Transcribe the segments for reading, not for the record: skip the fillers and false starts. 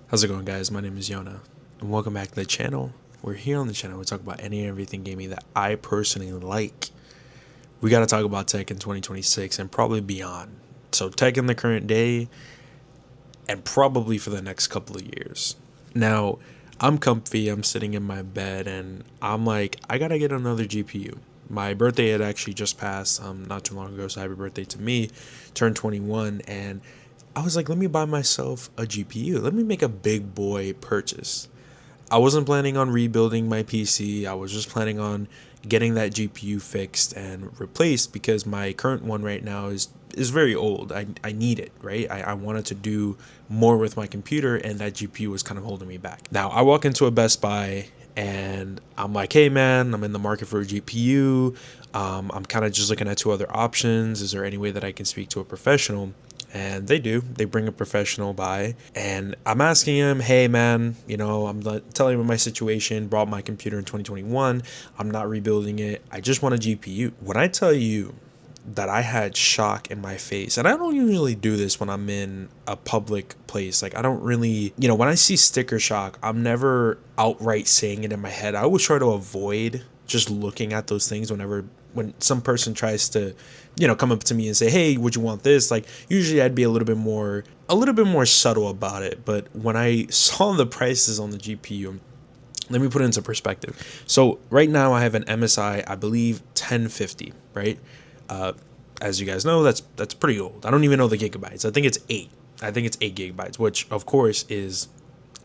How's it going, guys? My name is Yona, and welcome back to the channel. We're here on the channel. We talk about any and everything gaming that I personally like. We got to talk about tech in 2026 and probably beyond. So tech in the current day and probably for the next couple of years. Now, I'm comfy. I'm sitting in my bed and I'm like, I got to get another GPU. My birthday had actually just passed not too long ago, so happy birthday to me. Turned 21, and I was like, let me buy myself a GPU. Let me make a big boy purchase. I wasn't planning on rebuilding my PC. I was just planning on getting that GPU fixed and replaced because my current one right now is very old. I need it, right? I wanted to do more with my computer, and that GPU was kind of holding me back. Now, I walk into a Best Buy and I'm like, hey man, I'm in the market for a GPU. I'm kind of just looking at two other options. Is there any way that I can speak to a professional? And they do. They bring a professional by, and I'm asking him, hey man, I'm telling him my situation. Brought my computer in 2021. I'm not rebuilding it. I just want a GPU. When I tell you that I had shock in my face, and I don't usually do this when I'm in a public place. Like, I don't really, when I see sticker shock, I'm never outright saying it in my head. I always try to avoid just looking at those things when some person tries to come up to me and say, hey, would you want this? Like, usually I'd be a little bit more subtle about it. But when I saw the prices on the GPU, let me put it into perspective. So right now I have an MSI, I believe 1050, right? As you guys know, that's pretty old. I don't even know the gigabytes. I think it's 8 gigabytes, which of course is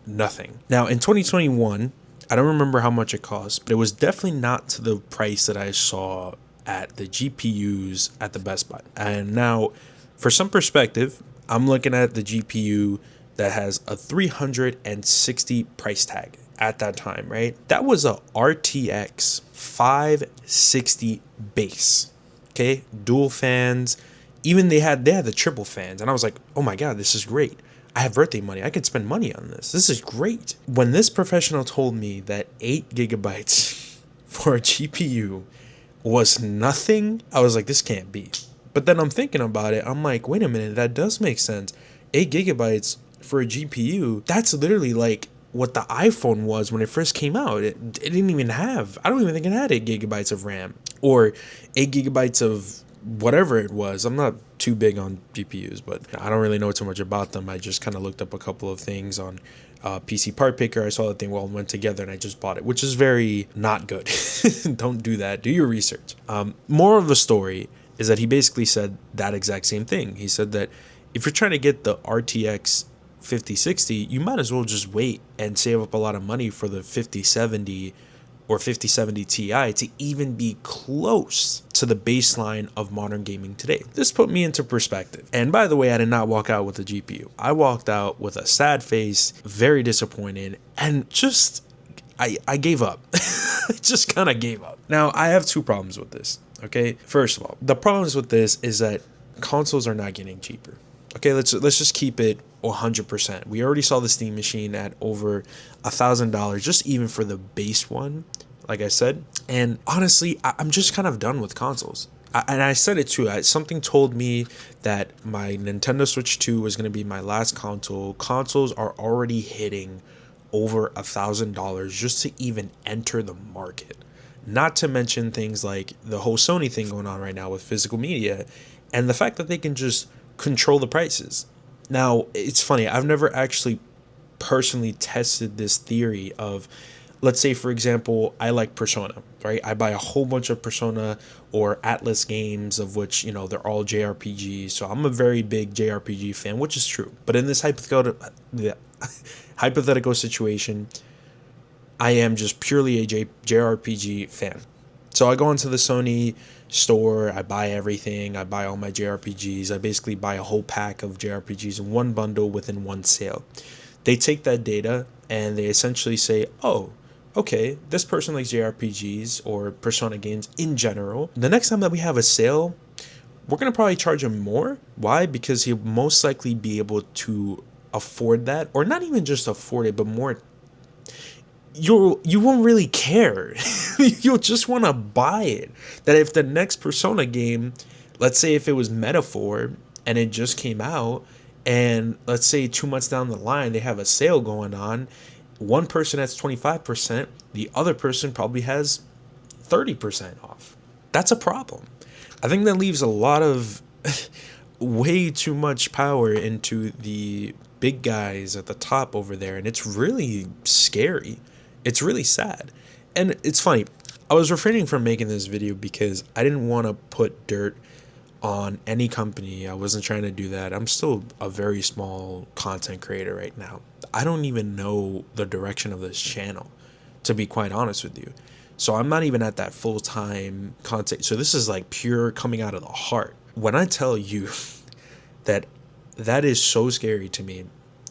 nothing. Now in 2021, I don't remember how much it cost, but it was definitely not to the price that I saw at the GPUs at the Best Buy. And now, for some perspective, I'm looking at the GPU that has a 360 price tag at that time, right? That was a RTX 560 base, okay? Dual fans, even they had the triple fans, and I was like, oh my god, this is great. I have birthday money. I could spend money on this. This is great. When this professional told me that 8 gigabytes for a GPU was nothing, I was like, this can't be. But then I'm thinking about it. I'm like, wait a minute, that does make sense. 8 gigabytes for a GPU, that's literally like what the iPhone was when it first came out. It didn't even have, I don't even think it had 8 gigabytes of RAM or 8 gigabytes of whatever it was. I'm not too big on GPUs, but I don't really know too much about them. I just kind of looked up a couple of things on PC Part Picker. I saw that they all went together and I just bought it, which is very not good. Don't do that. Do your research. More of the story is that he basically said that exact same thing. He said that if you're trying to get the RTX 5060, you might as well just wait and save up a lot of money for the 5070 or 5070 Ti to even be close to the baseline of modern gaming today. This put me into perspective. And by the way, I did not walk out with a GPU. I walked out with a sad face, very disappointed, and just, I gave up. I just kind of gave up. Now, I have two problems with this, okay? First of all, the problems with this is that consoles are not getting cheaper. Okay, let's just keep it 100%. We already saw the Steam machine at over $1,000, just even for the base one, like I said. And honestly, I'm just kind of done with consoles. And I said it too. Something told me that my Nintendo Switch 2 was going to be my last console. Consoles are already hitting over $1,000 just to even enter the market. Not to mention things like the whole Sony thing going on right now with physical media, and the fact that they can just control the prices. Now, it's funny, I've never actually personally tested this theory of, let's say, for example, I like Persona, right? I buy a whole bunch of Persona or Atlas games, of which, they're all JRPGs. So I'm a very big JRPG fan, which is true. But in this hypothetical situation, I am just purely a JRPG fan. So I go into the Sony store, I buy everything, I buy all my JRPGs, I basically buy a whole pack of JRPGs in one bundle within one sale. They take that data and they essentially say, oh, okay, this person likes JRPGs or Persona games in general. The next time that we have a sale, we're going to probably charge him more. Why? Because he'll most likely be able to afford that, or not even just afford it, but more. You won't really care. You'll just want to buy it. That if the next Persona game, let's say if it was Metaphor and it just came out And let's say 2 months down the line, they have a sale going on. One person has 25%, the other person probably has 30% off. That's a problem. I think that leaves a lot of way too much power into the big guys at the top over there. And it's really scary. It's really sad. And it's funny. I was refraining from making this video because I didn't want to put dirt on any company. I wasn't trying to do that. I'm still a very small content creator right now. I don't even know the direction of this channel, to be quite honest with you. So I'm not even at that full-time content. So this is like pure coming out of the heart. When I tell you that that is so scary to me,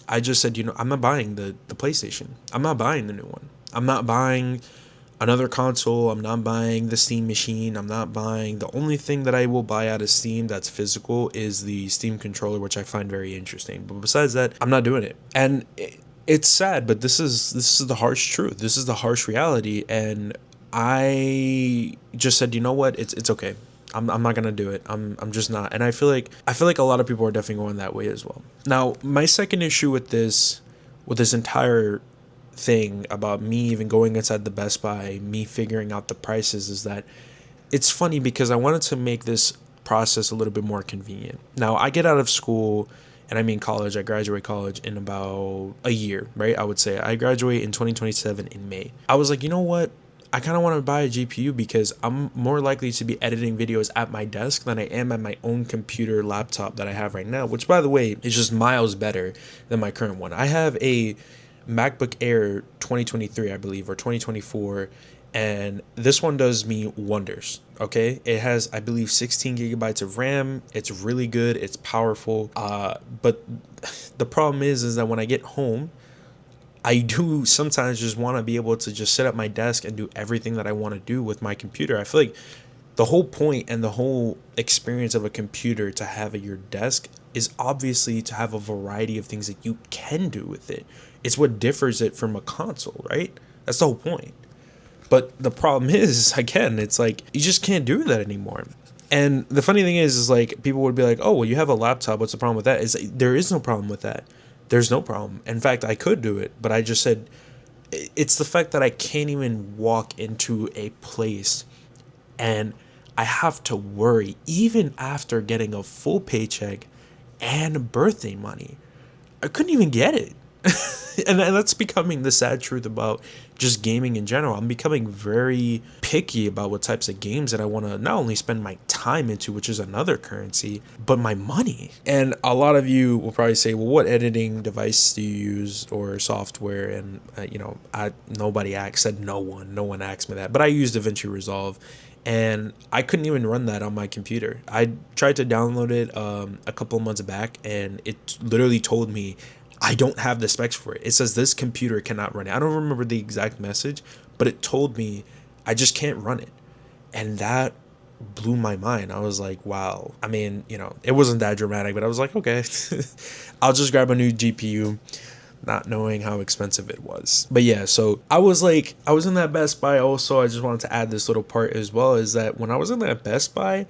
I just said, I'm not buying the PlayStation. I'm not buying the new one. I'm not buying another console. I'm not buying the Steam machine. I'm not buying. The only thing that I will buy out of Steam that's physical is the Steam controller, which I find very interesting. But besides that, I'm not doing it. And it's sad, but this is the harsh truth. This is the harsh reality. And I just said, you know what? It's okay. I'm not gonna do it. I'm just not. And I feel like a lot of people are definitely going that way as well. Now, my second issue with this entire thing about me even going inside the Best Buy, me figuring out the prices, is that it's funny because I wanted to make this process a little bit more convenient. Now, I get out of school, and I mean college. I graduate college in about a year, right? I would say I graduate in 2027 in May. I was like, you know what? I kind of want to buy a GPU because I'm more likely to be editing videos at my desk than I am at my own computer laptop that I have right now, which, by the way, is just miles better than my current one. I have a MacBook Air 2023, I believe, or 2024, and this one does me wonders. Okay, it has, I believe, 16 gigabytes of RAM. It's really good. It's powerful. But the problem is that when I get home, I do sometimes just want to be able to just sit at my desk and do everything that I want to do with my computer. I feel like the whole point and the whole experience of a computer to have at your desk is obviously to have a variety of things that you can do with it. It's what differs it from a console, right? That's the whole point. But the problem is, again, it's like you just can't do that anymore. And the funny thing is like people would be like, oh, well, you have a laptop. What's the problem with that? There is no problem with that. There's no problem. In fact, I could do it, but I just said it's the fact that I can't even walk into a place and I have to worry even after getting a full paycheck and birthday money. I couldn't even get it. And that's becoming the sad truth about just gaming in general. I'm becoming very picky about what types of games that I want to not only spend my time into, which is another currency, but my money. And a lot of you will probably say, well, what editing device do you use or software? And nobody said no one asked me that, but I used DaVinci Resolve, and I couldn't even run that on my computer. I tried to download it a couple of months back, and it literally told me I don't have the specs for it. It says this computer cannot run it. I don't remember the exact message, but it told me I just can't run it. And that blew my mind. I was like, wow. I mean, it wasn't that dramatic, but I was like, okay, I'll just grab a new GPU, not knowing how expensive it was. But yeah, so I was in that Best Buy also. I just wanted to add this little part as well, is that when I was in that Best Buy,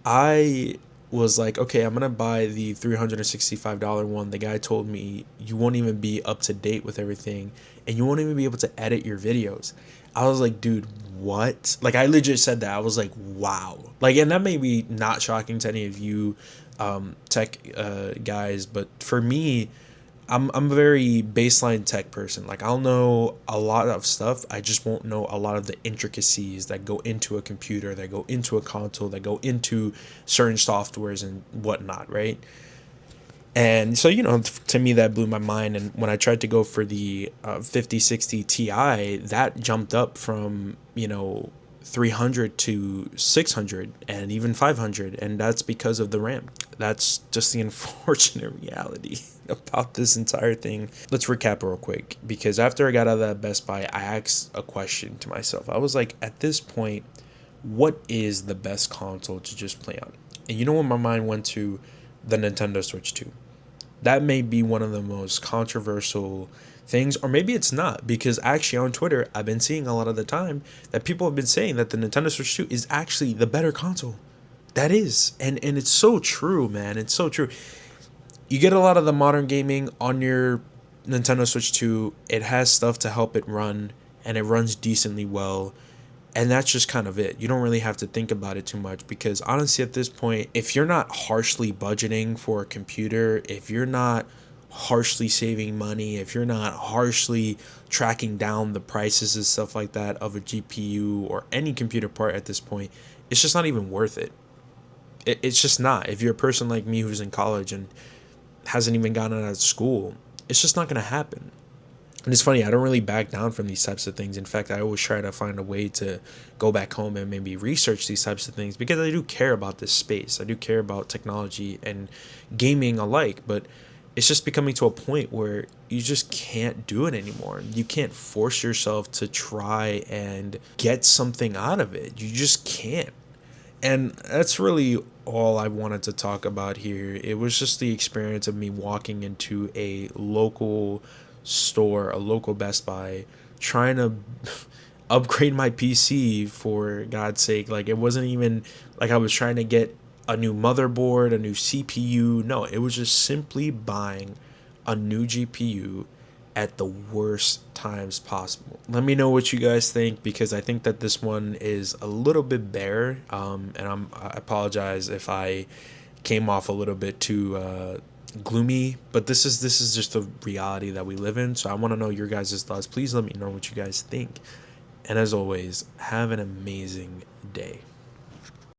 I was like, okay, I'm gonna buy the $365 one. The guy told me you won't even be up to date with everything and you won't even be able to edit your videos. I was like, dude, what? Like, I legit said that. I was like, wow. Like, and that may be not shocking to any of you tech guys, but for me, I'm a very baseline tech person. Like, I'll know a lot of stuff. I just won't know a lot of the intricacies that go into a computer, that go into a console, that go into certain softwares and whatnot, right? And so, to me, that blew my mind. And when I tried to go for the 5060 Ti, that jumped up from, 300 to 600 and even 500. And that's because of the RAM. That's just the unfortunate reality about this entire thing. Let's recap real quick, because after I got out of that Best Buy, I asked a question to myself. I was like, at this point, what is the best console to just play on? And you know what my mind went to? The Nintendo Switch 2. That may be one of the most controversial things, or maybe it's not, because actually on Twitter, I've been seeing a lot of the time that people have been saying that the Nintendo Switch 2 is actually the better console. That is. And it's so true, man. It's so true. You get a lot of the modern gaming on your Nintendo Switch 2. It has stuff to help it run, and it runs decently well. And that's just kind of it. You don't really have to think about it too much because honestly, at this point, if you're not harshly budgeting for a computer, if you're not harshly saving money, if you're not harshly tracking down the prices and stuff like that of a GPU or any computer part at this point, it's just not even worth it. It's just not. If you're a person like me who's in college and hasn't even gotten out of school, it's just not going to happen. And it's funny, I don't really back down from these types of things. In fact, I always try to find a way to go back home and maybe research these types of things because I do care about this space. I do care about technology and gaming alike, but it's just becoming to a point where you just can't do it anymore. You can't force yourself to try and get something out of it. You just can't. And that's really all I wanted to talk about here. It was just the experience of me walking into a local store, a local Best Buy, trying to upgrade my PC for God's sake. Like, it wasn't even like I was trying to get a new motherboard, a new CPU. No, it was just simply buying a new GPU at the worst times possible. Let me know what you guys think because I think that this one is a little bit bare. And I apologize if I came off a little bit too gloomy, but this is just the reality that we live in. So I want to know your guys' thoughts. Please let me know what you guys think. And as always, have an amazing day.